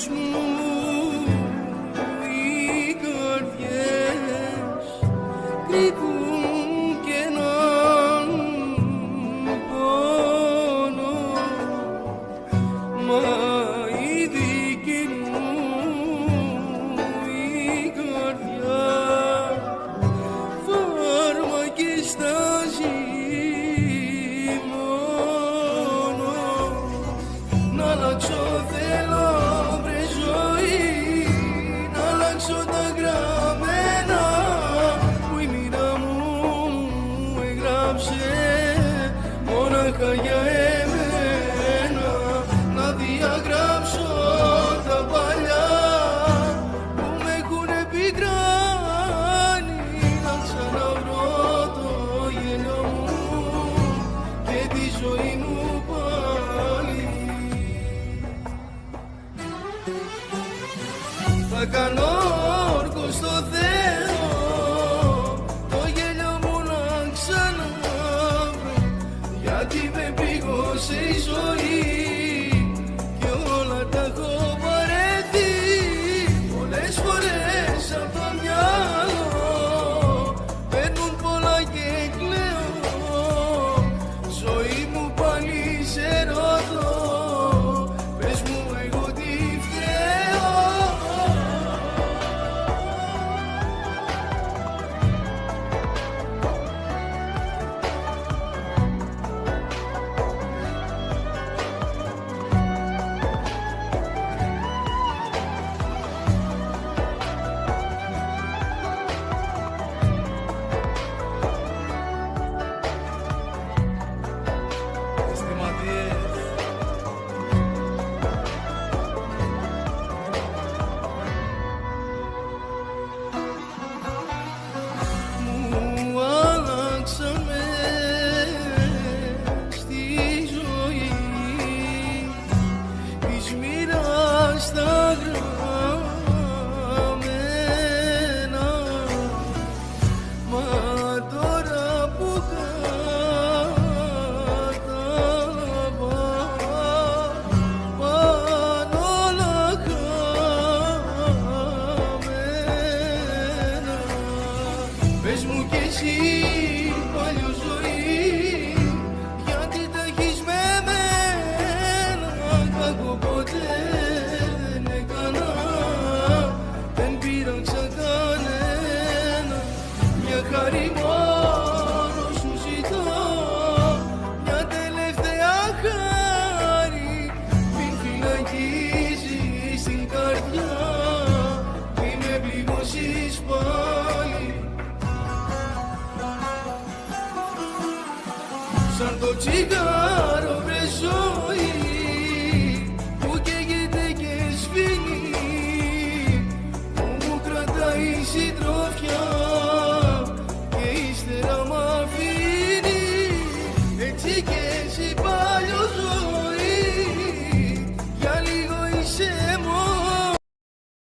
πες μου οι καρδιές κρύβουν κι έναν πόνο, μα η δική μου η καρδιά φάρμακι στάζει μόνο. Να αλλάξω θέλω βρε ζωή, να αλλάξω τα γραμμένα που η μοίρα μου έγραψε μόναχα για εμένα. Να διαγράψω τα παλιά που με έχουνε πικράνει, να ξαναβρω το γέλιο μου και τη ζωή μου πάλι. Θα κάνω όρκο στο Θεό το γέλιο μου να ξαναβρω, γιατί με πήγωσε η ζωή και όλα τα έχω βαρεθεί. Πολλές φορές απ' το μυαλό παίρνουν πολλά και κλαίω. Ζωή μου πάλι σε ρωτώ, πες μου εγώ τι φταίω. Μου αλλάξαμε στη ζωή της μοίρας τα γραμμένα, μα τώρα που κατάλαβα πάνε όλα χαμένα. Πες μου κι εσύ παλιό ζωή, γιατί τα έχεις με μένα. Κακό ποτέ δεν έκανα, δεν πείραξα κανένα. Μια χάρη μόνο σου ζητώ, μια τελευταία χάρη. Μην φυλακίζεις την καρδιά, μη με πληγώσεις πάλι. Σαν το τσιγάρο βρε ζωή που καίγεται και σβήνει, που μου κρατάει συντροφιά και ύστερα μ' αφήνει. Έτσι κι εσύ παλιό ζωή, για λίγο είσαι